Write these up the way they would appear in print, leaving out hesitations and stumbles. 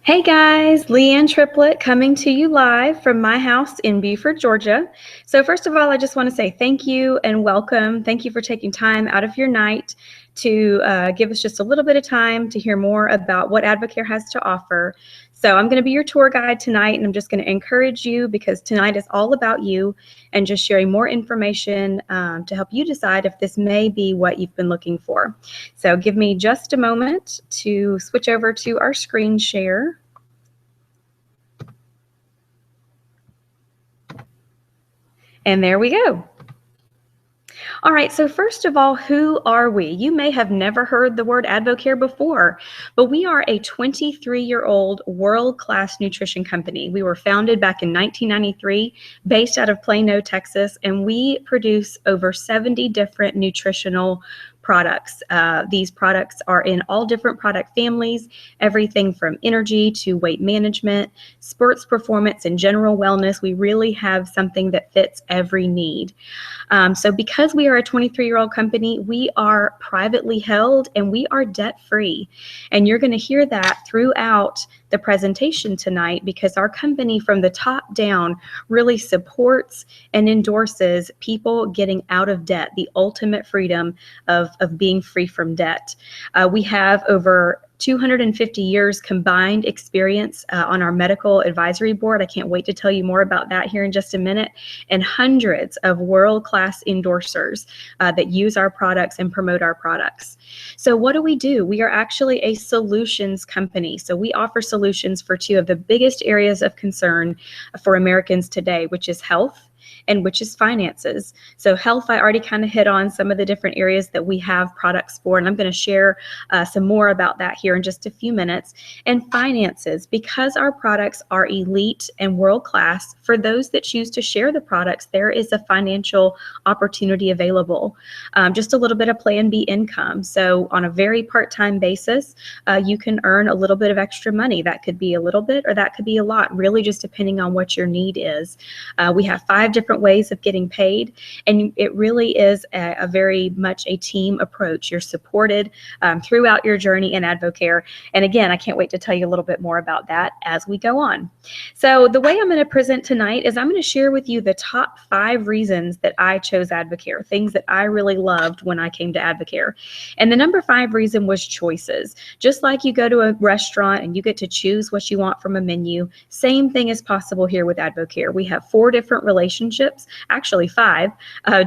Hey guys, Leanne Triplett coming to you live from my house in Beaufort, Georgia. So first of all, I just want to say thank you and welcome. Thank you for taking time out of your night to give us just a little bit of time to hear more about what AdvoCare has to offer. So I'm going to be your tour guide tonight, and I'm just going to encourage you because tonight is all about you and just sharing more information to help you decide if this may be what you've been looking for. So give me just a moment to switch over to our screen share. And there we go. All right, so first of all, who are we? You may have never heard the word AdvoCare before, but we are a 23-year-old world-class nutrition company. We were founded back in 1993, based out of Plano, Texas, and we produce over 70 different nutritional products. These products are in all different product families, everything from energy to weight management, sports performance, and general wellness. We really have something that fits every need. So because we are a 23-year-old company, we are privately held and we are debt-free. And you're going to hear that throughout the presentation tonight because our company from the top down really supports and endorses people getting out of debt, the ultimate freedom of being free from debt. We have over 250 years combined experience on our medical advisory board. I can't wait to tell you more about that here in just a minute. And hundreds of world-class endorsers that use our products and promote our products. So what do? We are actually a solutions company. So we offer solutions for two of the biggest areas of concern for Americans today, which is health and which is finances. So health, I already kind of hit on some of the different areas that we have products for, and I'm going to share some more about that here in just a few minutes. And finances, because our products are elite and world-class, for those that choose to share the products, there is a financial opportunity available. Just a little bit of Plan B income. So on a very part-time basis, you can earn a little bit of extra money. That could be a little bit or that could be a lot, really just depending on what your need is. We have 5 different ways of getting paid, and it really is a very much a team approach. You're supported throughout your journey in AdvoCare, and again, I can't wait to tell you a little bit more about that as we go on. So the way I'm going to present tonight is I'm going to share with you the top 5 reasons that I chose AdvoCare, things that I really loved when I came to AdvoCare. And the number 5 reason was choices. Just like you go to a restaurant and you get to choose what you want from a menu, same thing is possible here with AdvoCare. We have 4 different relationships, actually 5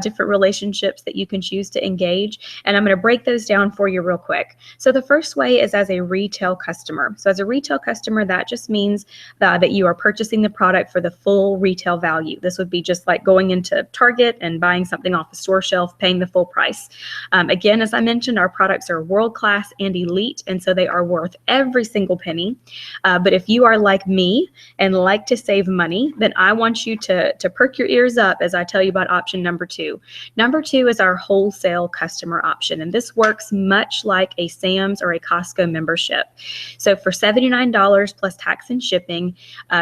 different relationships that you can choose to engage. And I'm going to break those down for you real quick. So the first way is as a retail customer. So as a retail customer, that just means that you are purchasing the product for the full retail value. This would be just like going into Target and buying something off the store shelf, paying the full price. Again, as I mentioned, our products are world-class and elite, and so they are worth every single penny. But if you are like me and like to save money, then I want you to perk your ears up as I tell you about option number 2. Number 2 is our wholesale customer option, and this works much like a Sam's or a Costco membership. So for $79 plus tax and shipping,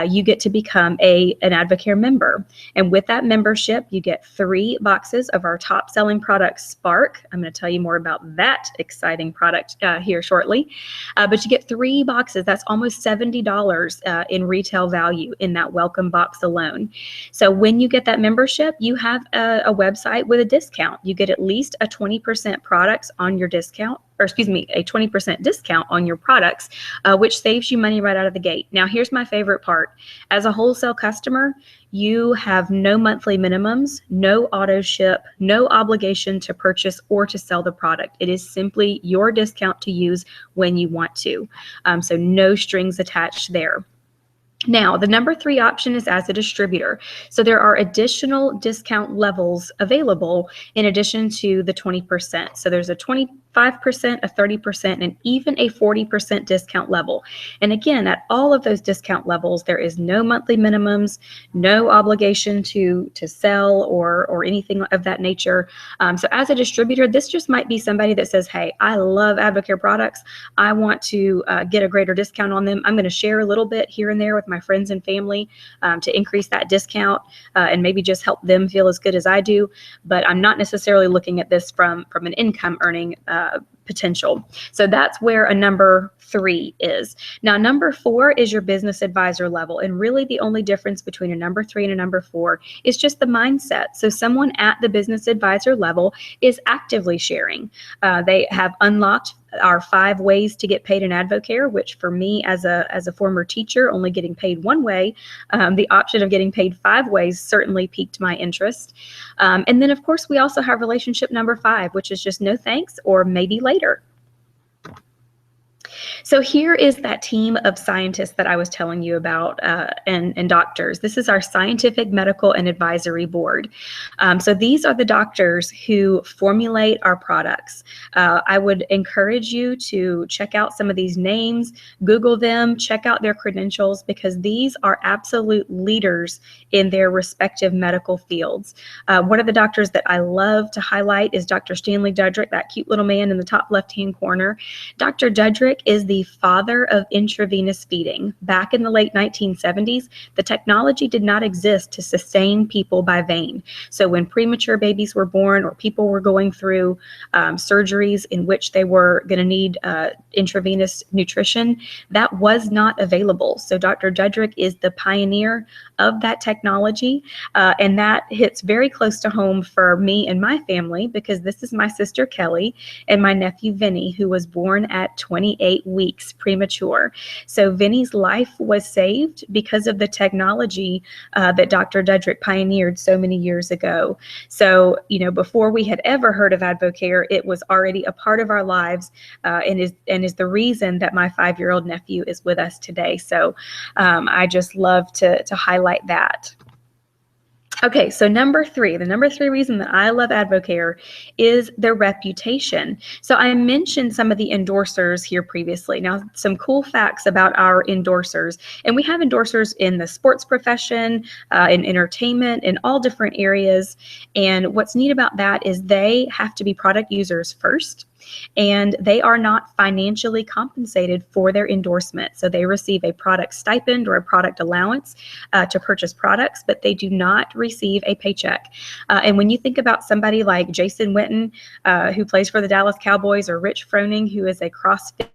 you get to become an AdvoCare member. And with that membership, you get 3 boxes of our top selling product, Spark. I'm going to tell you more about that exciting product here shortly. But you get 3 boxes. That's almost $70 in retail value in that welcome box alone. So when you get that membership, you have a website with a discount. You get at least a 20% products on your discount, or excuse me, a 20% discount on your products, which saves you money right out of the gate. Now, here's my favorite part. As a wholesale customer, you have no monthly minimums, no auto ship, no obligation to purchase or to sell the product. It is simply your discount to use when you want to. So no strings attached there. Now, the number 3 option is as a distributor. So there are additional discount levels available in addition to the 20%. So there's a 25%, a 30%, and even a 40% discount level. And again, at all of those discount levels, there is no monthly minimums, no obligation to sell or anything of that nature. So as a distributor, this just might be somebody that says, hey, I love AdvoCare products. I want to get a greater discount on them. I'm going to share a little bit here and there with my friends and family to increase that discount and maybe just help them feel as good as I do. But I'm not necessarily looking at this from an income earning potential. So that's where a number 3 is. Now, number 4 is your business advisor level. And really the only difference between a number 3 and a number 4 is just the mindset. So someone at the business advisor level is actively sharing. They have unlocked our 5 ways to get paid in AdvoCare, which for me as a former teacher, only getting paid one way, the option of getting paid 5 ways certainly piqued my interest. And then of course we also have relationship number 5, which is just no thanks or maybe later. So here is that team of scientists that I was telling you about and doctors. This is our scientific, medical, and advisory board. So these are the doctors who formulate our products. I would encourage you to check out some of these names, Google them, check out their credentials, because these are absolute leaders in their respective medical fields. One of the doctors that I love to highlight is Dr. Stanley Dudrick, that cute little man in the top left-hand corner. Dr. Dudrick is the father of intravenous feeding. Back in the late 1970s, the technology did not exist to sustain people by vein. So when premature babies were born or people were going through surgeries in which they were going to need intravenous nutrition, that was not available. So Dr. Dudrick is the pioneer of that technology, and that hits very close to home for me and my family, because this is my sister Kelly and my nephew Vinny, who was born at 28 weeks premature. So Vinny's life was saved because of the technology that Dr. Dudrick pioneered so many years ago. So, you know, before we had ever heard of AdvoCare, it was already a part of our lives, and is the reason that my 5-year-old nephew is with us today. So I just love to highlight that. Okay, so number 3, the number 3 reason that I love AdvoCare is their reputation. So I mentioned some of the endorsers here previously. Now, some cool facts about our endorsers, and we have endorsers in the sports profession, in entertainment, in all different areas. And what's neat about that is they have to be product users first, and they are not financially compensated for their endorsement. So they receive a product stipend or a product allowance to purchase products, but they do not receive a paycheck. And when you think about somebody like Jason Witten, who plays for the Dallas Cowboys, or Rich Froning, who is a CrossFit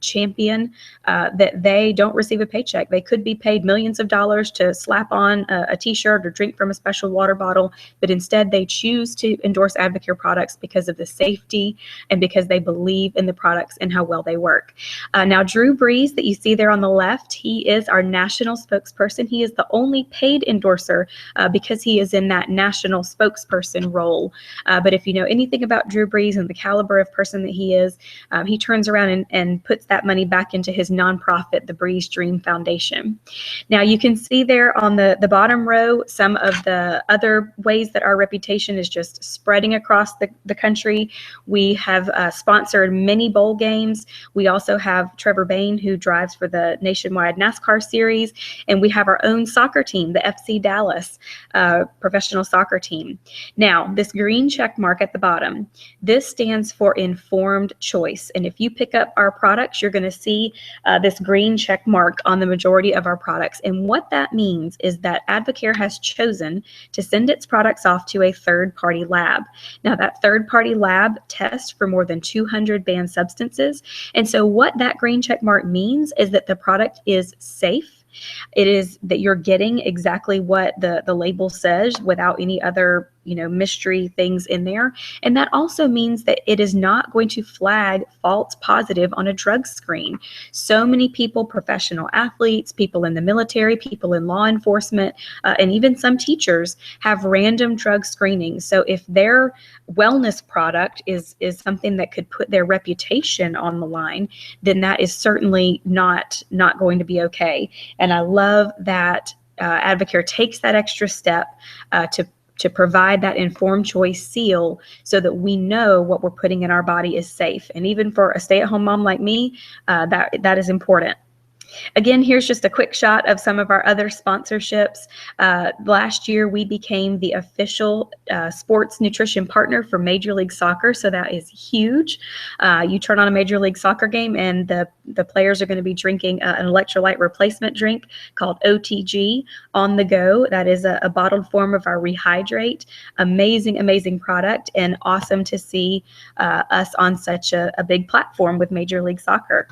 champion, that they don't receive a paycheck. They could be paid millions of dollars to slap on a t-shirt or drink from a special water bottle, but instead they choose to endorse AdvoCare products because of the safety and because they believe in the products and how well they work. Now, Drew Brees that you see there on the left, he is our national spokesperson. He is the only paid endorser because he is in that national spokesperson role. But if you know anything about Drew Brees and the caliber of person that he is, he turns around and puts that money back into his nonprofit, the Breeze Dream Foundation. Now, you can see there on the bottom row some of the other ways that our reputation is just spreading across the country. We have sponsored many bowl games. We also have Trevor Bain, who drives for the nationwide NASCAR series, and we have our own soccer team, the FC Dallas professional soccer team. Now, this green check mark at the bottom, this stands for informed choice. And if you pick up our products, you're going to see this green check mark on the majority of our products. And what that means is that AdvoCare has chosen to send its products off to a third-party lab. Now, that third-party lab tests for more than 200 banned substances. And so what that green check mark means is that the product is safe. It is that you're getting exactly what the label says without any other, mystery things in there. And that also means that it is not going to flag false positive on a drug screen. So many people, professional athletes, people in the military, people in law enforcement, and even some teachers have random drug screenings. So if their wellness product is something that could put their reputation on the line, then that is certainly not going to be okay. And I love that AdvoCare takes that extra step to provide that informed choice seal so that we know what we're putting in our body is safe. And even for a stay-at-home mom like me, that is important. Again, here's just a quick shot of some of our other sponsorships. Last year, we became the official sports nutrition partner for Major League Soccer, so that is huge. You turn on a Major League Soccer game, and the players are going to be drinking an electrolyte replacement drink called OTG on the go. That is a bottled form of our Rehydrate. Amazing, amazing product, and awesome to see us on such a big platform with Major League Soccer.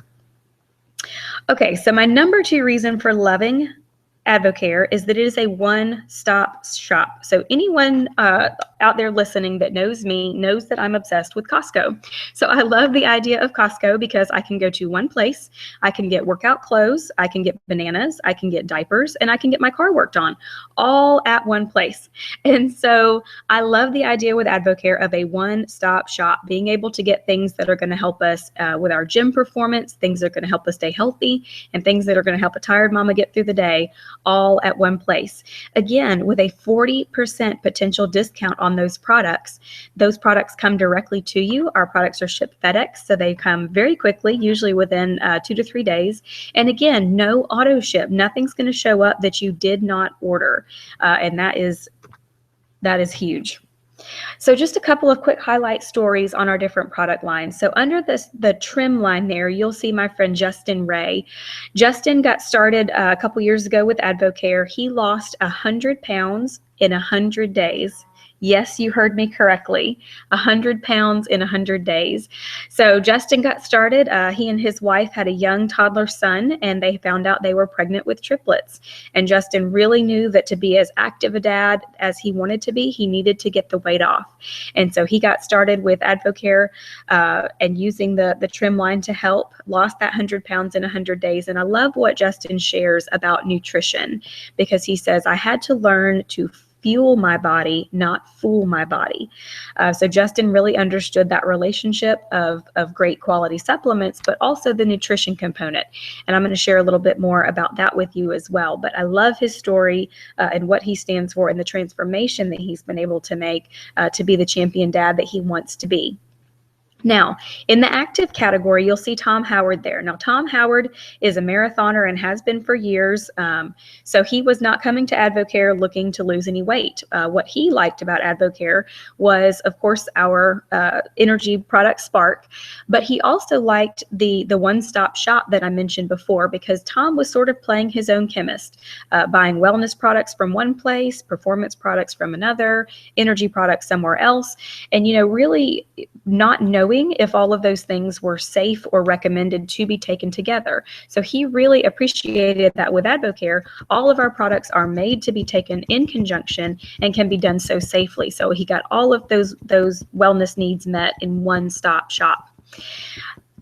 Okay, so my number 2 reason for loving AdvoCare is that it is a one-stop shop. So anyone out there listening that knows me knows that I'm obsessed with Costco. So I love the idea of Costco because I can go to one place, I can get workout clothes, I can get bananas, I can get diapers, and I can get my car worked on, all at one place. And so I love the idea with AdvoCare of a one-stop shop, being able to get things that are going to help us with our gym performance, things that are going to help us stay healthy, and things that are going to help a tired mama get through the day, all at one place. Again, with a 40% potential discount on those products come directly to you. Our products are shipped FedEx, so they come very quickly, usually within 2 to 3 days. And again, no auto ship. Nothing's going to show up that you did not order, and that is huge. So just a couple of quick highlight stories on our different product lines. So under the trim line there, you'll see my friend Justin Ray. Justin got started a couple years ago with AdvoCare. He lost 100 pounds in 100 days. Yes, you heard me correctly. 100 pounds in 100 days. So Justin got started. He and his wife had a young toddler son, and they found out they were pregnant with triplets. And Justin really knew that to be as active a dad as he wanted to be, he needed to get the weight off. And so he got started with AdvoCare and using the trim line to help, lost that 100 pounds in 100 days. And I love what Justin shares about nutrition, because he says, I had to learn to fuel my body, not fool my body. So Justin really understood that relationship of great quality supplements, but also the nutrition component. And I'm going to share a little bit more about that with you as well. But I love his story and what he stands for and the transformation that he's been able to make to be the champion dad that he wants to be. Now, in the active category, you'll see Tom Howard there. Now, Tom Howard is a marathoner and has been for years. So he was not coming to AdvoCare looking to lose any weight. What he liked about AdvoCare was, of course, our energy product Spark, but he also liked the one-stop shop that I mentioned before, because Tom was sort of playing his own chemist, buying wellness products from one place, performance products from another, energy products somewhere else, and, really not knowing if all of those things were safe or recommended to be taken together. So he really appreciated that with AdvoCare, all of our products are made to be taken in conjunction and can be done so safely. So he got all of those wellness needs met in one stop shop.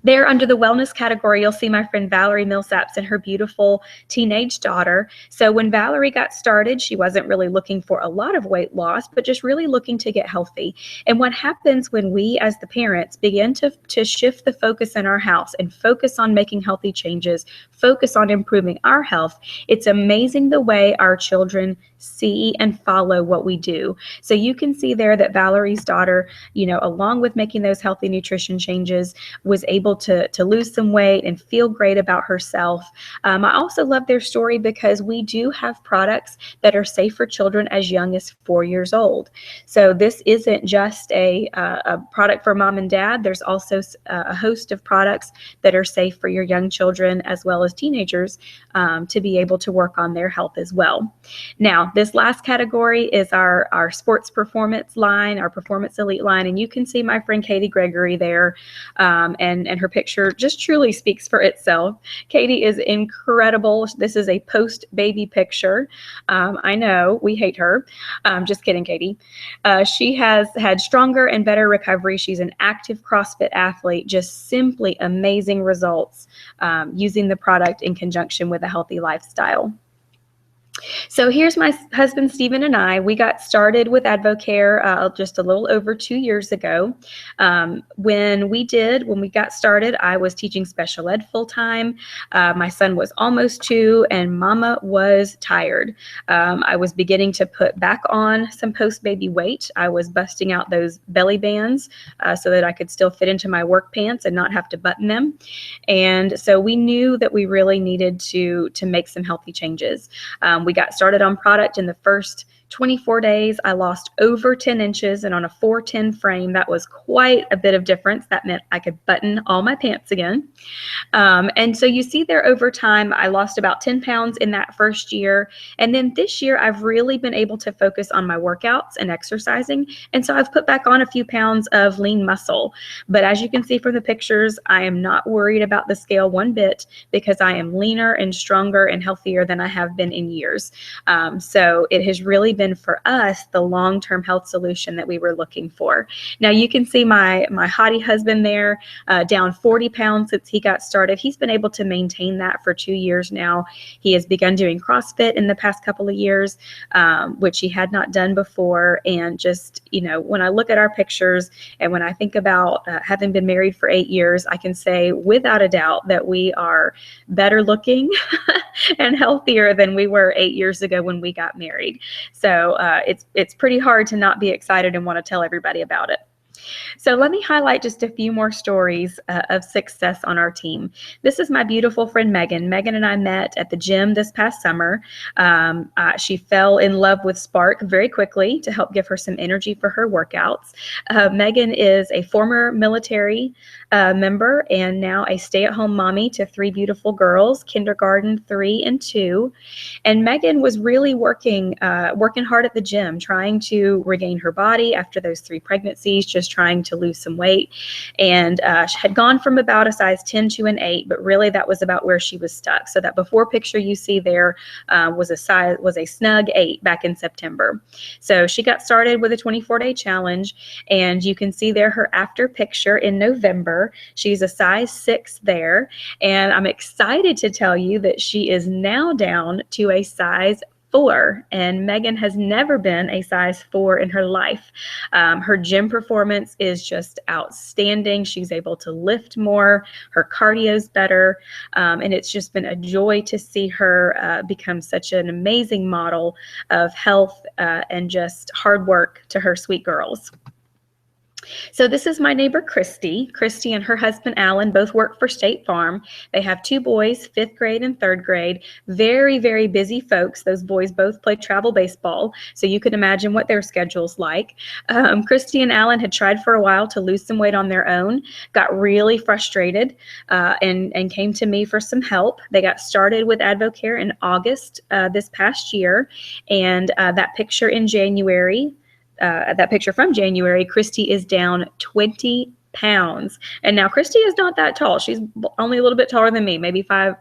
There under the wellness category, you'll see my friend Valerie Millsaps and her beautiful teenage daughter. So when Valerie got started, she wasn't really looking for a lot of weight loss, but just really looking to get healthy. And what happens when we as the parents begin to shift the focus in our house and focus on making healthy changes, focus on improving our health, it's amazing the way our children see and follow what we do. So you can see there that Valerie's daughter, along with making those healthy nutrition changes, was able to lose some weight and feel great about herself. I also love their story because we do have products that are safe for children as young as 4 years old. So this isn't just a product for mom and dad. There's also a host of products that are safe for your young children as well as teenagers to be able to work on their health as well. Now, this last category is our sports performance line, our performance elite line, and you can see my friend Katie Gregory there, and her picture just truly speaks for itself. Katie is incredible. This is a post-baby picture. I know, we hate her. Just kidding, Katie. She has had stronger and better recovery. She's an active CrossFit athlete, just simply amazing results using the product in conjunction with a healthy lifestyle. So here's my husband, Stephen, and I. We got started with AdvoCare just a little over 2 years ago. When we got started, I was teaching special ed full time. My son was almost 2, and Mama was tired. I was beginning to put back on some post-baby weight. I was busting out those belly bands so that I could still fit into my work pants and not have to button them. And so we knew that we really needed to make some healthy changes. We got started on product in the first 24 days. I lost over 10 inches, and on a 410 frame, that was quite a bit of difference. That meant I could button all my pants again. And so you see there over time, I lost about 10 pounds in that first year. And then this year, I've really been able to focus on my workouts and exercising. And so I've put back on a few pounds of lean muscle. But as you can see from the pictures, I am not worried about the scale one bit because I am leaner and stronger and healthier than I have been in years. So it has really been for us the long-term health solution that we were looking for. Now you can see my hottie husband there, down 40 pounds since he got started. He's been able to maintain that for 2 years now. He has begun doing CrossFit in the past couple of years, which he had not done before. And just, when I look at our pictures and when I think about having been married for 8 years, I can say without a doubt that we are better looking and healthier than we were 8 years ago when we got married. So it's pretty hard to not be excited and want to tell everybody about it. So let me highlight just a few more stories of success on our team. This is my beautiful friend, Megan. Megan and I met at the gym this past summer. She fell in love with Spark very quickly to help give her some energy for her workouts. Megan is a former military member and now a stay-at-home mommy to 3 beautiful girls, kindergarten, 3 and 2. And Megan was really working hard at the gym, trying to regain her body after those 3 pregnancies, just trying to lose some weight. And she had gone from about a size 10 to an 8, but really that was about where she was stuck. So that before picture you see there was a snug 8 back in September. So she got started with a 24-day challenge, and you can see there her after picture in November. She's a size 6 there, and I'm excited to tell you that she is now down to a size 4, and Megan has never been a size 4 in her life. Her gym performance is just outstanding. She's able to lift more, her cardio's better, and it's just been a joy to see her become such an amazing model of health and just hard work to her sweet girls. So this is my neighbor, Christy. Christy and her husband, Alan, both work for State Farm. They have 2 boys, 5th grade and 3rd grade. Very, very busy folks. Those boys both play travel baseball, so you can imagine what their schedule's like. Christy and Alan had tried for a while to lose some weight on their own, got really frustrated, and came to me for some help. They got started with AdvoCare in August this past year, and that picture in January, that picture from January, Christy is down 20 pounds. And now Christy is not that tall. She's only a little bit taller than me, maybe 5'3",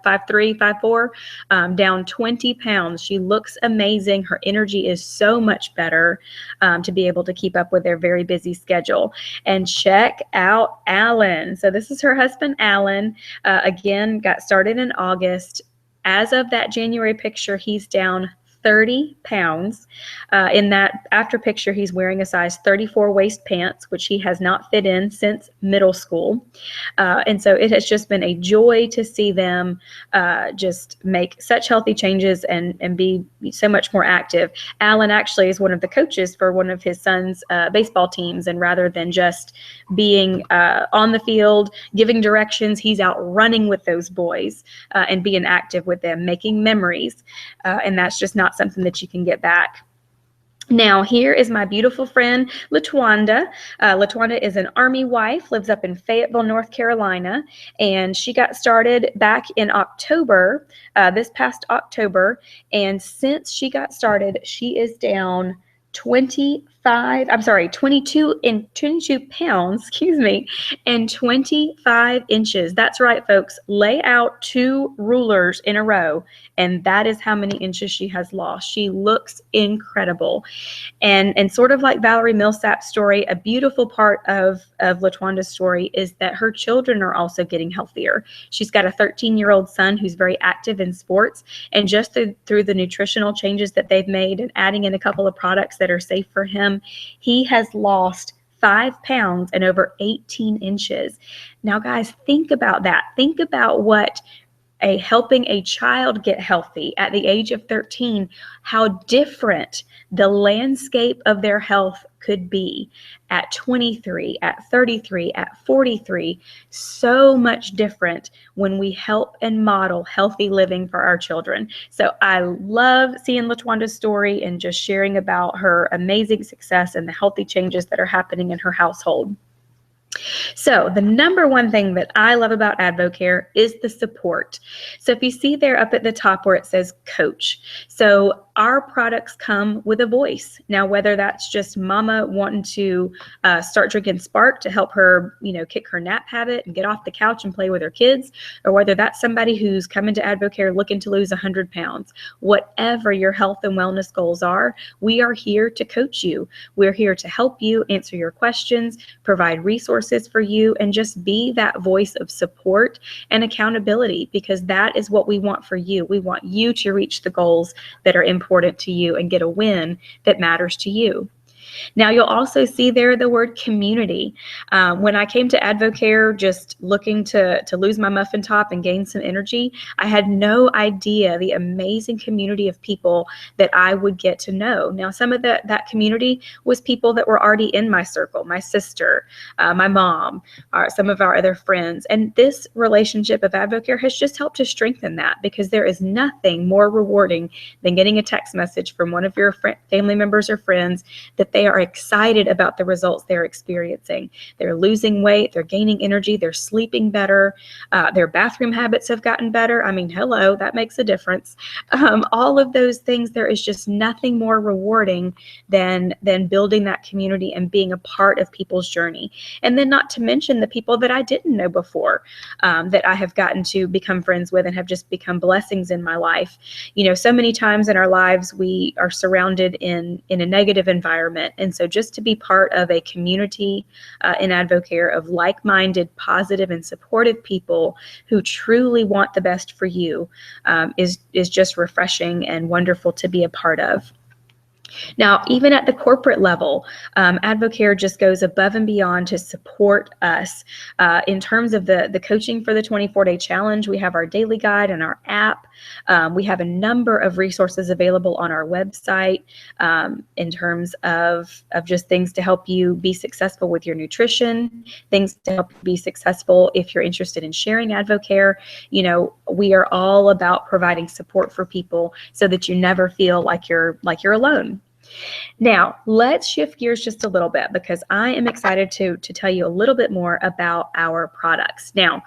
5'4", down 20 pounds. She looks amazing. Her energy is so much better to be able to keep up with their very busy schedule. And check out Alan. So this is her husband, Alan. Again, got started in August. As of that January picture, he's down 30 pounds. In that after picture, he's wearing a size 34 waist pants, which he has not fit in since middle school. And so it has just been a joy to see them just make such healthy changes and be so much more active. Alan actually is one of the coaches for one of his son's baseball teams, and rather than just being on the field giving directions, he's out running with those boys and being active with them, making memories. And that's just not something that you can get back. Now, here is my beautiful friend, LaTwanda. LaTwanda is an Army wife, lives up in Fayetteville, North Carolina, and she got started back in October, this past October, and since she got started, she is down 22 pounds, excuse me, and 25 inches. That's right, folks. Lay out 2 rulers in a row, and that is how many inches she has lost. She looks incredible. And sort of like Valerie Millsap's story, a beautiful part of LaTwanda's story is that her children are also getting healthier. She's got a 13-year-old son who's very active in sports, and just through the nutritional changes that they've made and adding in a couple of products that are safe for him, he has lost 5 pounds and over 18 inches. Now, guys, think about that. Think about what helping a child get healthy at the age of 13, how different the landscape of their health could be at 23, at 33, at 43. So much different when we help and model healthy living for our children. So I love seeing LaTwanda's story and just sharing about her amazing success and the healthy changes that are happening in her household. So the number one thing that I love about AdvoCare is the support. So if you see there up at the top where it says coach, so our products come with a voice. Now, whether that's just mama wanting to start drinking Spark to help her, kick her nap habit and get off the couch and play with her kids, or whether that's somebody who's coming to AdvoCare looking to lose 100 pounds, whatever your health and wellness goals are, we are here to coach you. We're here to help you, answer your questions, provide resources for you, and just be that voice of support and accountability, because that is what we want for you. We want you to reach the goals that are important to you and get a win that matters to you. Now, you'll also see there the word community. When I came to AdvoCare just looking to lose my muffin top and gain some energy, I had no idea the amazing community of people that I would get to know. Now, some of that community was people that were already in my circle, my sister, my mom, some of our other friends. And this relationship of AdvoCare has just helped to strengthen that, because there is nothing more rewarding than getting a text message from one of your family members or friends that they are excited about the results they're experiencing. They're losing weight, they're gaining energy, they're sleeping better, their bathroom habits have gotten better. I mean, hello, that makes a difference. All of those things, there is just nothing more rewarding than building that community and being a part of people's journey. And then not to mention the people that I didn't know before, that I have gotten to become friends with and have just become blessings in my life. So many times in our lives, we are surrounded in a negative environment. And so just to be part of a community in AdvoCare of like-minded, positive, and supportive people who truly want the best for you is just refreshing and wonderful to be a part of. Now, even at the corporate level, AdvoCare just goes above and beyond to support us. In terms of the coaching for the 24-day challenge, we have our daily guide and our app. We have a number of resources available on our website in terms of just things to help you be successful with your nutrition, things to help you be successful if you're interested in sharing AdvoCare. We are all about providing support for people so that you never feel like you're alone. Now, let's shift gears just a little bit, because I am excited to tell you a little bit more about our products. Now,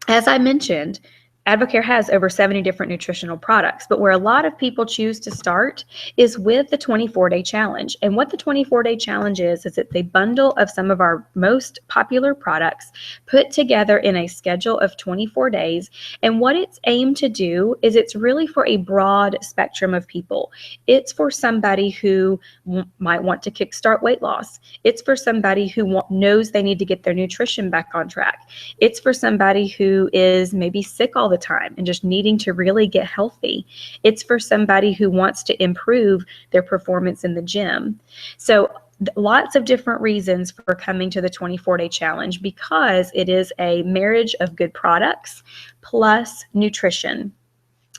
as I mentioned, AdvoCare has over 70 different nutritional products, but where a lot of people choose to start is with the 24-day challenge. And what the 24-day challenge is it's a bundle of some of our most popular products put together in a schedule of 24 days. And what it's aimed to do is it's really for a broad spectrum of people. It's for somebody who might want to kickstart weight loss. It's for somebody who knows they need to get their nutrition back on track. It's for somebody who is maybe sick all the time and just needing to really get healthy. It's for somebody who wants to improve their performance in the gym. So lots of different reasons for coming to the 24-day challenge, because it is a marriage of good products plus nutrition.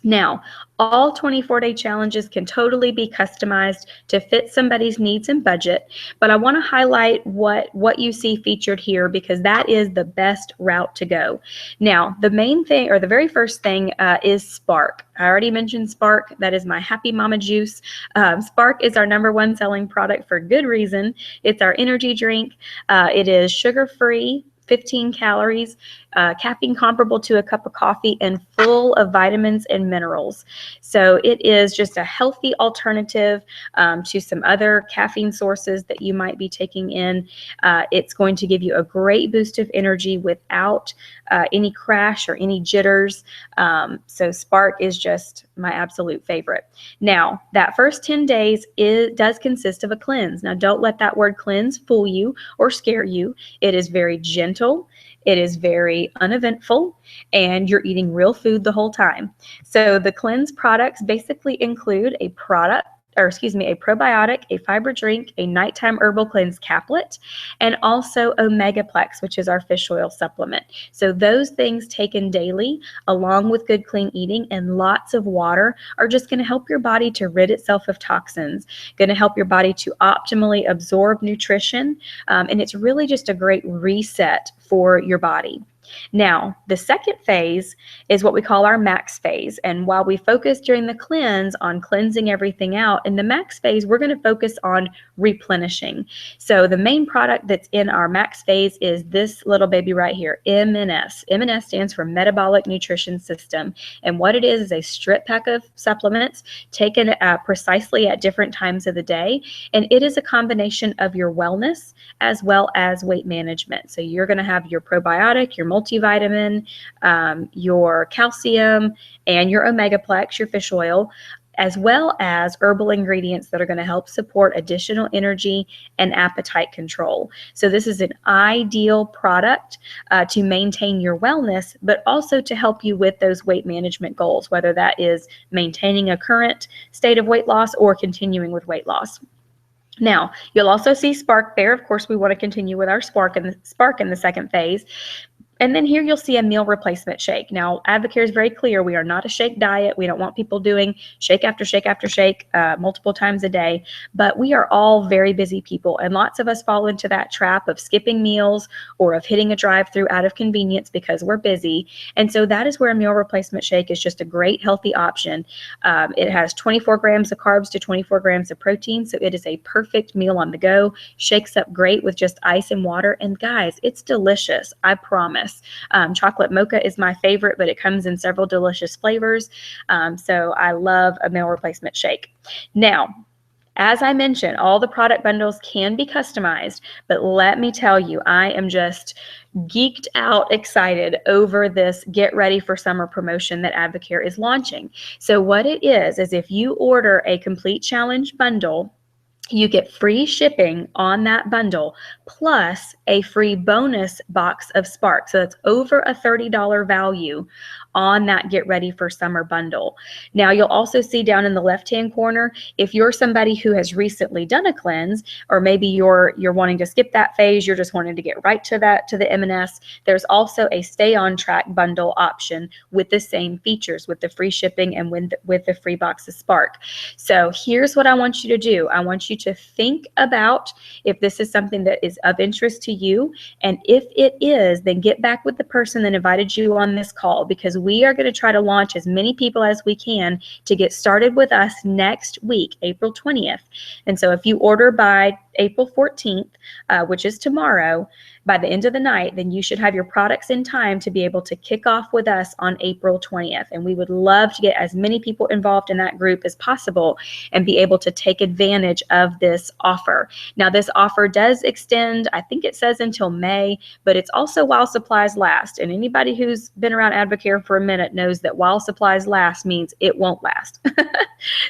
Now, all 24-day challenges can totally be customized to fit somebody's needs and budget, but I want to highlight what you see featured here, because that is the best route to go. Now, the main thing, or the very first thing, is Spark. I already mentioned Spark. That is my Happy Mama juice. Spark is our #1 selling product for good reason. It's our energy drink. It is sugar-free, 15 calories. caffeine comparable to a cup of coffee and full of vitamins and minerals. So it is just a healthy alternative to some other caffeine sources that you might be taking in. It's going to give you a great boost of energy without any crash or any jitters. So Spark is just my absolute favorite. Now, that first 10 days does consist of a cleanse. Now, don't let that word cleanse fool you or scare you. It is very gentle. It is very uneventful, and you're eating real food the whole time. So the cleanse products basically include a probiotic, a fiber drink, a nighttime herbal cleanse caplet, and also Omegaplex, which is our fish oil supplement. So those things taken daily, along with good clean eating and lots of water, are just going to help your body to rid itself of toxins, going to help your body to optimally absorb nutrition, and it's really just a great reset for your body. Now, the second phase is what we call our max phase. And while we focus during the cleanse on cleansing everything out, in the max phase, we're going to focus on replenishing. So the main product that's in our max phase is this little baby right here, MNS. MNS stands for Metabolic Nutrition System. And what it is a strip pack of supplements taken precisely at different times of the day. And it is a combination of your wellness as well as weight management. So you're going to have your probiotic, your multivitamin, your calcium, and your Omegaplex, your fish oil, as well as herbal ingredients that are going to help support additional energy and appetite control. So this is an ideal product to maintain your wellness, but also to help you with those weight management goals, whether that is maintaining a current state of weight loss or continuing with weight loss. Now, you'll also see Spark there. Of course, we want to continue with our Spark in the second phase. And then here you'll see a meal replacement shake. Now, AdvoCare is very clear. We are not a shake diet. We don't want people doing shake after shake after shake multiple times a day. But we are all very busy people, and lots of us fall into that trap of skipping meals or of hitting a drive-through out of convenience because we're busy. And so that is where a meal replacement shake is just a great healthy option. It has 24 grams of carbs to 24 grams of protein, so it is a perfect meal on the go. Shakes up great with just ice and water. And guys, it's delicious, I promise. Chocolate mocha is my favorite, but it comes in several delicious flavors. So I love a meal replacement shake. Now, as I mentioned, all the product bundles can be customized, but let me tell you, I am just geeked out excited over this Get Ready for Summer promotion that AdvoCare is launching. So what it is if you order a complete challenge bundle, you get free shipping on that bundle plus a free bonus box of Spark. So that's over a $30 value on that Get Ready for Summer bundle. Now, you'll also see down in the left-hand corner, if you're somebody who has recently done a cleanse, or maybe you're wanting to skip that phase, you're just wanting to get right to the M&S, there's also a Stay on Track bundle option with the same features, with the free shipping and with the free box of Spark. So here's what I want you to do. I want you to think about if this is something that is of interest to you, and if it is, then get back with the person that invited you on this call, because we are going to try to launch as many people as we can to get started with us next week, April 20th. And so if you order by April 14th, which is tomorrow, by the end of the night, then you should have your products in time to be able to kick off with us on April 20th. And we would love to get as many people involved in that group as possible and be able to take advantage of this offer. Now, this offer does extend, I think it says until May, but it's also while supplies last. And anybody who's been around AdvoCare for a minute knows that while supplies last means it won't last.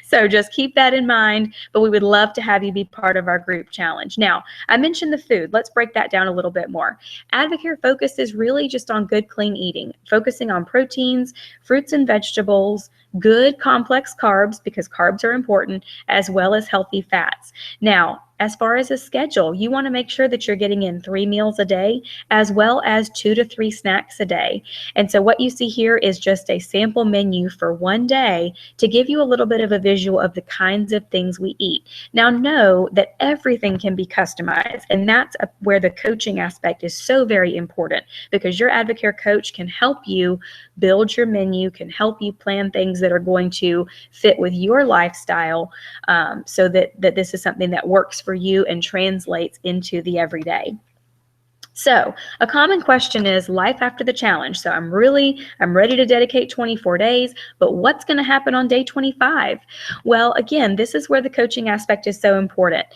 So just keep that in mind, but we would love to have you be part of our group challenge. Now, I mentioned the food. Let's break that down a little bit more. AdvoCare focuses really just on good, clean eating, focusing on proteins, fruits and vegetables, good complex carbs, because carbs are important, as well as healthy fats. Now, as far as a schedule, you want to make sure that you're getting in 3 meals a day, as well as 2 to 3 snacks a day. And so what you see here is just a sample menu for one day to give you a little bit of a visual of the kinds of things we eat. Now, know that everything can be customized, and that's where the coaching aspect is so very important, because your AdvoCare coach can help you build your menu, can help you plan things that are going to fit with your lifestyle, so that this is something that works for you and translates into the everyday. So a common question is life after the challenge. So I'm ready to dedicate 24 days, but what's going to happen on day 25? Well, again, this is where the coaching aspect is so important.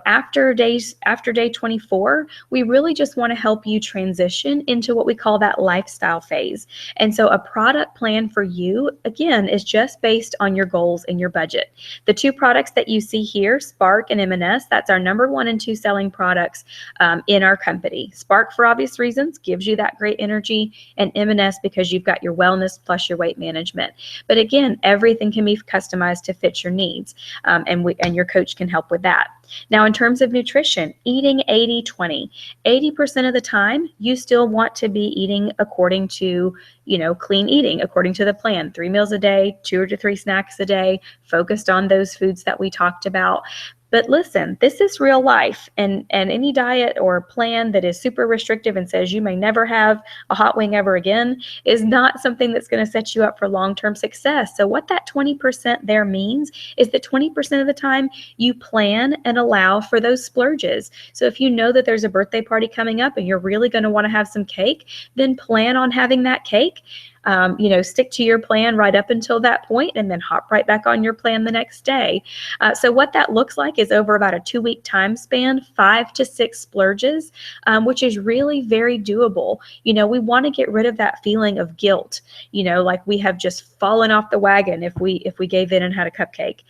After day 24, we really just want to help you transition into what we call that lifestyle phase. And so a product plan for you, again, is just based on your goals and your budget. The two products that you see here, Spark and M&S, that's our number 1 and 2 selling products in our company. Spark, for obvious reasons, gives you that great energy, and M&S because you've got your wellness plus your weight management. But again, everything can be customized to fit your needs, and your coach can help with that. Now, in terms of nutrition, eating 80-20. 80% of the time, you still want to be eating according to, clean eating, according to the plan. 3 meals a day, 2 to 3 snacks a day, focused on those foods that we talked about. But listen, this is real life, and any diet or plan that is super restrictive and says you may never have a hot wing ever again is not something that's going to set you up for long-term success. So what that 20% there means is that 20% of the time you plan and allow for those splurges. So if you know that there's a birthday party coming up and you're really going to want to have some cake, then plan on having that cake. Stick to your plan right up until that point and then hop right back on your plan the next day. So what that looks like is over about a 2-week time span, 5 to 6 splurges, which is really very doable. We want to get rid of that feeling of guilt, like we have just fallen off the wagon if we gave in and had a cupcake.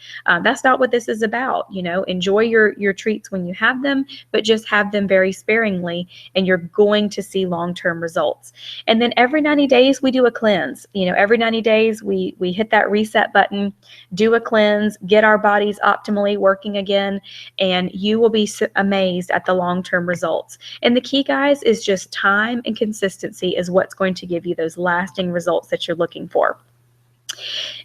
That's not what this is about. Enjoy your treats when you have them, but just have them very sparingly, and you're going to see long-term results. And then every 90 days we do a cleanse. Every 90 days we hit that reset button, do a cleanse, get our bodies optimally working again, and you will be amazed at the long-term results. And the key, guys, is just time and consistency is what's going to give you those lasting results that you're looking for.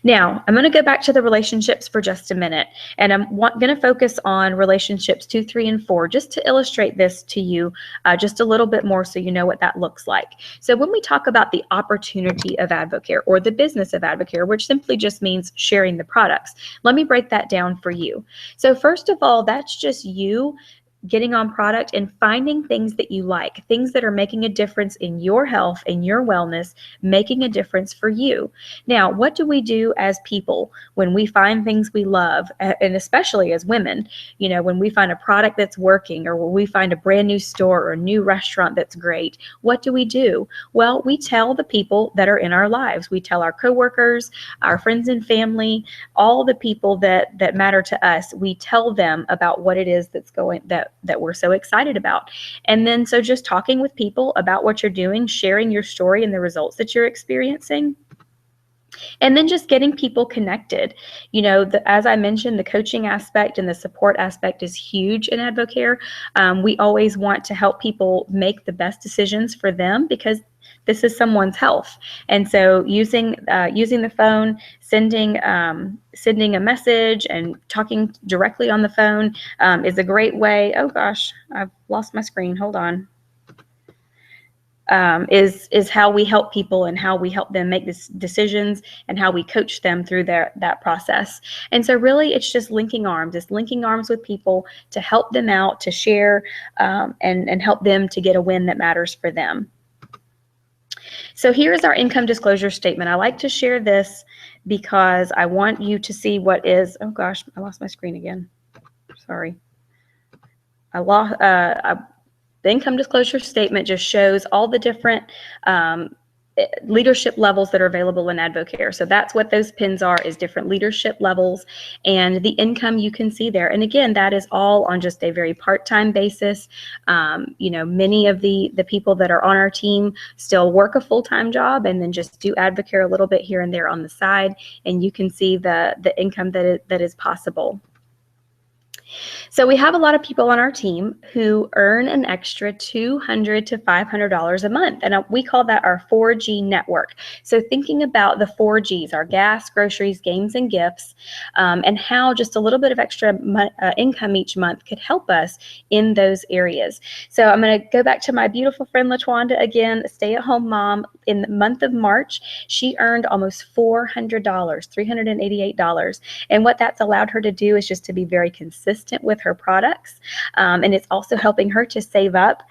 Now, I'm going to go back to the relationships for just a minute, and I'm going to focus on relationships 2, 3, and 4, just to illustrate this to you just a little bit more so you know what that looks like. So when we talk about the opportunity of AdvoCare or the business of AdvoCare, which simply just means sharing the products, let me break that down for you. So first of all, that's just you getting on product and finding things that you like, things that are making a difference in your health and your wellness, making a difference for you. Now, what do we do as people when we find things we love, and especially as women, when we find a product that's working or when we find a brand new store or a new restaurant that's great, what do? Well, we tell the people that are in our lives. We tell our coworkers, our friends and family, all the people that matter to us. We tell them about what it is that we're so excited about. And then so just talking with people about what you're doing, sharing your story and the results that you're experiencing. And then just getting people connected. As I mentioned, the coaching aspect and the support aspect is huge in AdvoCare. We always want to help people make the best decisions for them because this is someone's health. And so using the phone, sending a message and talking directly on the phone is a great way. Oh gosh, I've lost my screen. Hold on. Is how we help people and how we help them make these decisions and how we coach them through that process. And so really it's just linking arms. It's linking arms with people to help them out, to share and help them to get a win that matters for them. So here is our income disclosure statement. I like to share this because I want you to see what is, oh gosh, I lost my screen again. Sorry. The income disclosure statement just shows all the different leadership levels that are available in AdvoCare. So that's what those pins are, is different leadership levels and the income you can see there. And again, that is all on just a very part-time basis. Many of the people that are on our team still work a full-time job and then just do AdvoCare a little bit here and there on the side. And you can see the income that is possible. So we have a lot of people on our team who earn an extra $200 to $500 a month, and we call that our 4G network. So thinking about the 4Gs, our gas, groceries, games, and gifts, and how just a little bit of extra income each month could help us in those areas. So I'm going to go back to my beautiful friend LaTwanda again, a stay-at-home mom. In the month of March, she earned almost $400, $388. And what that's allowed her to do is just to be very consistent consistent with her products. And it's also helping her to save up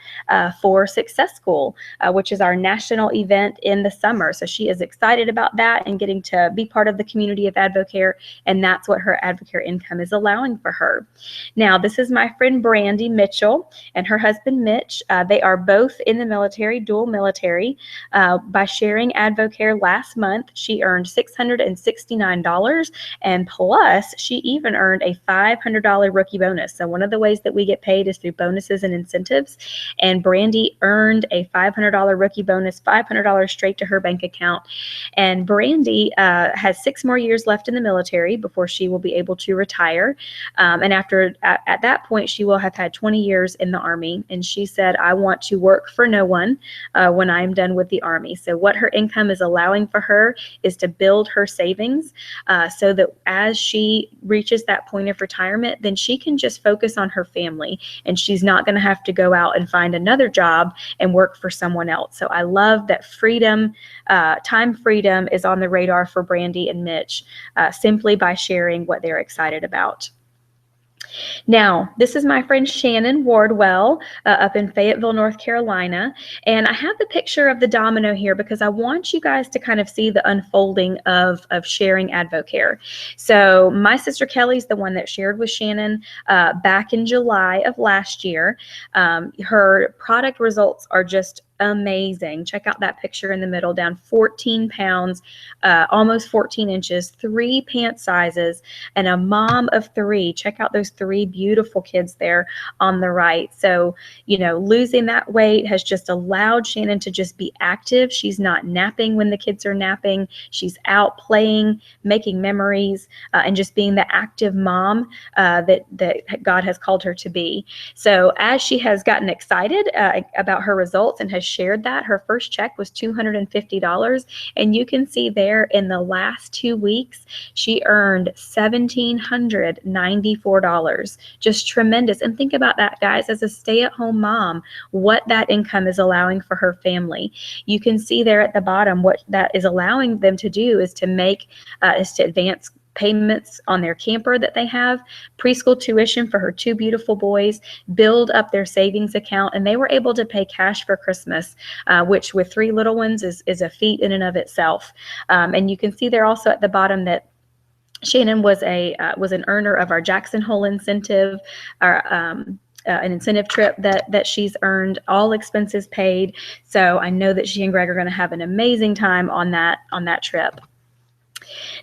for Success School, which is our national event in the summer. So she is excited about that and getting to be part of the community of AdvoCare, and that's what her AdvoCare income is allowing for her. Now, this is my friend Brandy Mitchell and her husband Mitch. They are both in the military, dual military. By sharing AdvoCare last month, she earned $669, and plus she even earned a $500 rookie bonus. So one of the ways that we get paid is through bonuses and incentives, and Brandy earned a $500 rookie bonus, $500 straight to her bank account. And Brandy has 6 more years left in the military before she will be able to retire. And at that point, she will have had 20 years in the Army. And she said, I want to work for no one when I'm done with the Army. So what her income is allowing for her is to build her savings so that as she reaches that point of retirement, then she can just focus on her family, and she's not going to have to go out and find another job and work for someone else. So I love that freedom, time freedom is on the radar for Brandy and Mitch simply by sharing what they're excited about. Now, this is my friend Shannon Wardwell up in Fayetteville, North Carolina. And I have the picture of the domino here because I want you guys to kind of see the unfolding of sharing AdvoCare. So my sister Kelly's the one that shared with Shannon back in July of last year. Her product results are just amazing. Check out that picture in the middle, down 14 pounds, almost 14 inches, 3 pant sizes, and a mom of 3. Check out those 3 beautiful kids there on the right. So, you know, losing that weight has just allowed Shannon to just be active. She's not napping when the kids are napping. She's out playing, making memories, and just being the active mom that God has called her to be. So as she has gotten excited about her results and has shared that, her first check was $250, and you can see there in the last 2 weeks she earned $1,794. Just tremendous. And think about that, guys, as a stay-at-home mom, what that income is allowing for her family. You can see there at the bottom what that is allowing them to do is to make is to advance payments on their camper that they have, preschool tuition for her 2 beautiful boys, build up their savings account, and they were able to pay cash for Christmas, which with 3 little ones is a feat in and of itself. And you can see there also at the bottom that Shannon was an earner of our Jackson Hole incentive, an incentive trip that she's earned, all expenses paid. So I know that she and Greg are going to have an amazing time on that trip.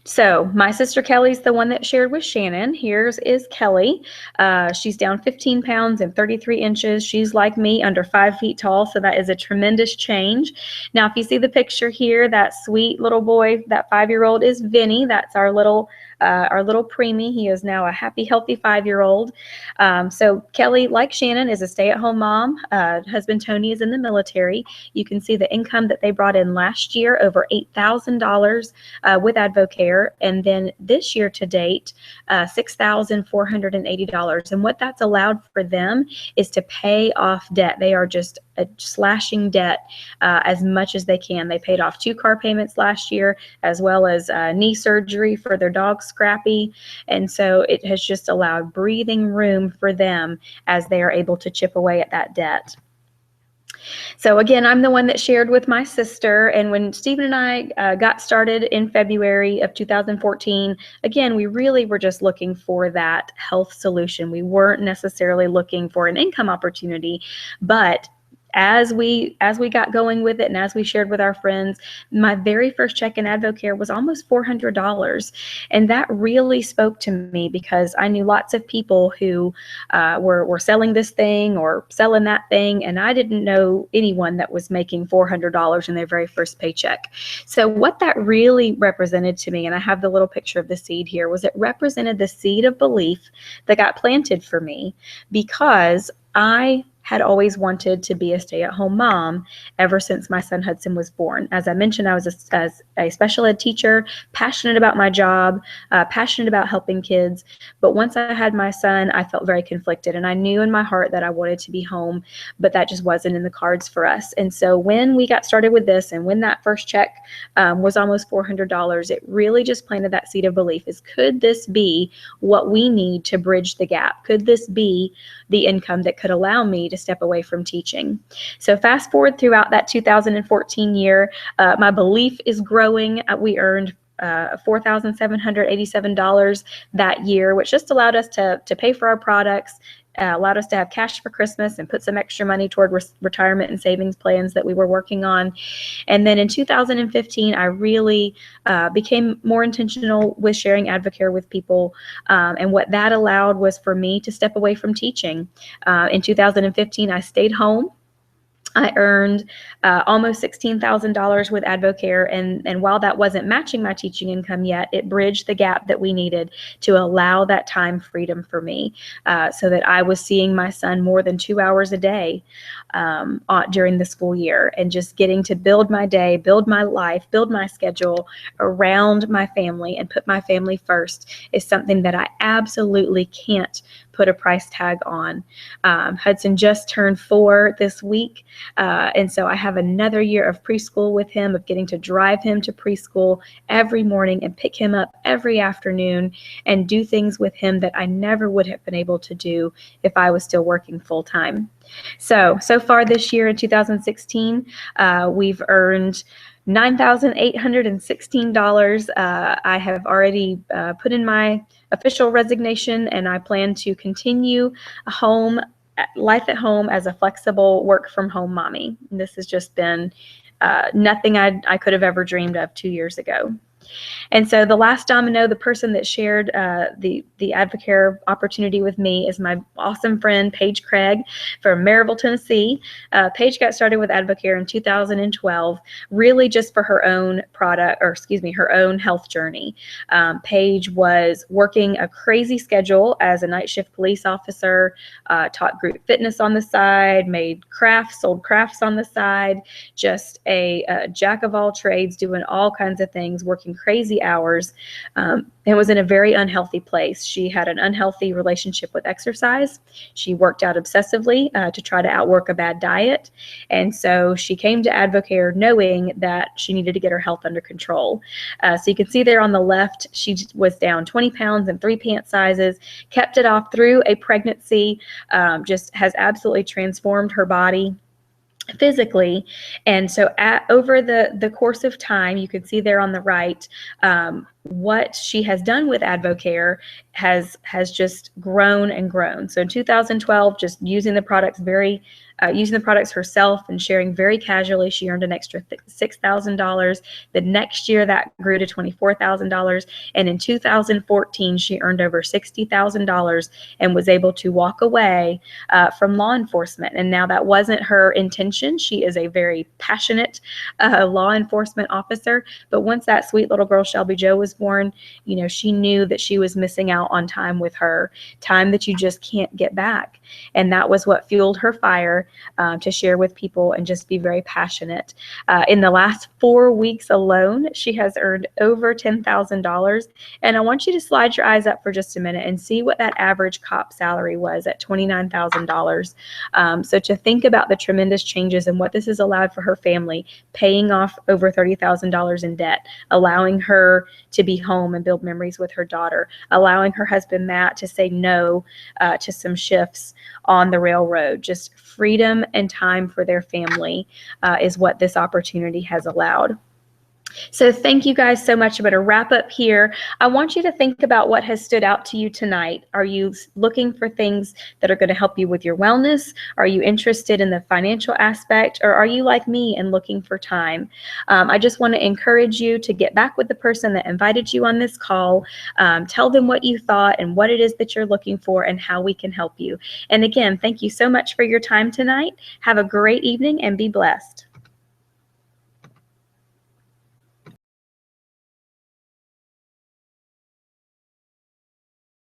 So my sister Kelly's the one that shared with Shannon. Here's is Kelly. She's down 15 pounds and 33 inches. She's like me, under 5 feet tall, so that is a tremendous change. Now, if you see the picture here, that sweet little boy, that 5-year-old is Vinny. That's our little preemie. He is now a happy, healthy 5-year-old. So Kelly, like Shannon, is a stay-at-home mom. Husband Tony is in the military. You can see the income that they brought in last year, over $8,000 with AdvoCare, and then this year to date, $6,480. And what that's allowed for them is to pay off debt. They are just slashing debt as much as they can. They paid off 2 car payments last year, as well as knee surgery for their dog Scrappy. And so it has just allowed breathing room for them as they are able to chip away at that debt. So again, I'm the one that shared with my sister, and when Stephen and I got started in February of 2014, again, we really were just looking for that health solution. We weren't necessarily looking for an income opportunity, but as we got going with it and as we shared with our friends, my very first check in AdvoCare was almost $400. And that really spoke to me because I knew lots of people who were selling this thing or selling that thing, and I didn't know anyone that was making $400 in their very first paycheck. So what that really represented to me, and I have the little picture of the seed here, was it represented the seed of belief that got planted for me because I had always wanted to be a stay-at-home mom ever since my son Hudson was born. As I mentioned, I was a special ed teacher, passionate about my job, passionate about helping kids. But once I had my son, I felt very conflicted, and I knew in my heart that I wanted to be home, but that just wasn't in the cards for us. And so when we got started with this, and when that first check was almost $400, it really just planted that seed of belief: is could this be what we need to bridge the gap? Could this be the income that could allow me to step away from teaching? So fast forward throughout that 2014 year, my belief is growing. We earned $4,787 that year, which just allowed us to pay for our products, allowed us to have cash for Christmas and put some extra money toward retirement and savings plans that we were working on. And then in 2015, I really became more intentional with sharing AdvoCare with people. And what that allowed was for me to step away from teaching. In 2015, I stayed home. I earned almost $16,000 with AdvoCare, and while that wasn't matching my teaching income yet, it bridged the gap that we needed to allow that time freedom for me, so that I was seeing my son more than 2 hours a day during the school year, and just getting to build my day, build my life, build my schedule around my family and put my family first is something that I absolutely can't put a price tag on. Hudson just turned 4 this week, and so I have another year of preschool with him, of getting to drive him to preschool every morning and pick him up every afternoon and do things with him that I never would have been able to do if I was still working full time. So far this year in 2016, we've earned $9,816. I have already put in my official resignation, and I plan to continue life at home as a flexible work from home mommy. This has just been nothing I could have ever dreamed of 2 years ago. And so the last domino, the person that shared the AdvoCare opportunity with me, is my awesome friend, Paige Craig from Maryville, Tennessee. Paige got started with AdvoCare in 2012, really just for her own her own health journey. Paige was working a crazy schedule as a night shift police officer, taught group fitness on the side, made crafts, sold crafts on the side, just a jack of all trades, doing all kinds of things, working crazy hours, and was in a very unhealthy place. She had an unhealthy relationship with exercise. She worked out obsessively to try to outwork a bad diet. And so she came to AdvoCare knowing that she needed to get her health under control. So you can see there on the left, she was down 20 pounds in 3 pant sizes, kept it off through a pregnancy, just has absolutely transformed her body physically. And so over the course of time, you can see there on the right, what she has done with AdvoCare has just grown and grown. So in 2012, just using the products herself and sharing very casually, she earned an extra $6,000. The next year that grew to $24,000. And in 2014, she earned over $60,000 and was able to walk away from law enforcement. And now that wasn't her intention. She is a very passionate law enforcement officer. But once that sweet little girl, Shelby Jo, was born, she knew that she was missing out on time with her, time that you just can't get back. And that was what fueled her fire to share with people and just be very passionate. In the last 4 weeks alone, she has earned over $10,000. And I want you to slide your eyes up for just a minute and see what that average cop salary was at $29,000. So to think about the tremendous changes and what this has allowed for her family, paying off over $30,000 in debt, allowing her to be home and build memories with her daughter, allowing her husband Matt to say no to some shifts on the railroad. Just freedom and time for their family is what this opportunity has allowed. So thank you guys so much. I'm going to wrap up here. I want you to think about what has stood out to you tonight. Are you looking for things that are going to help you with your wellness? Are you interested in the financial aspect? Or are you like me and looking for time? I just want to encourage you to get back with the person that invited you on this call. Tell them what you thought and what it is that you're looking for and how we can help you. And again, thank you so much for your time tonight. Have a great evening and be blessed.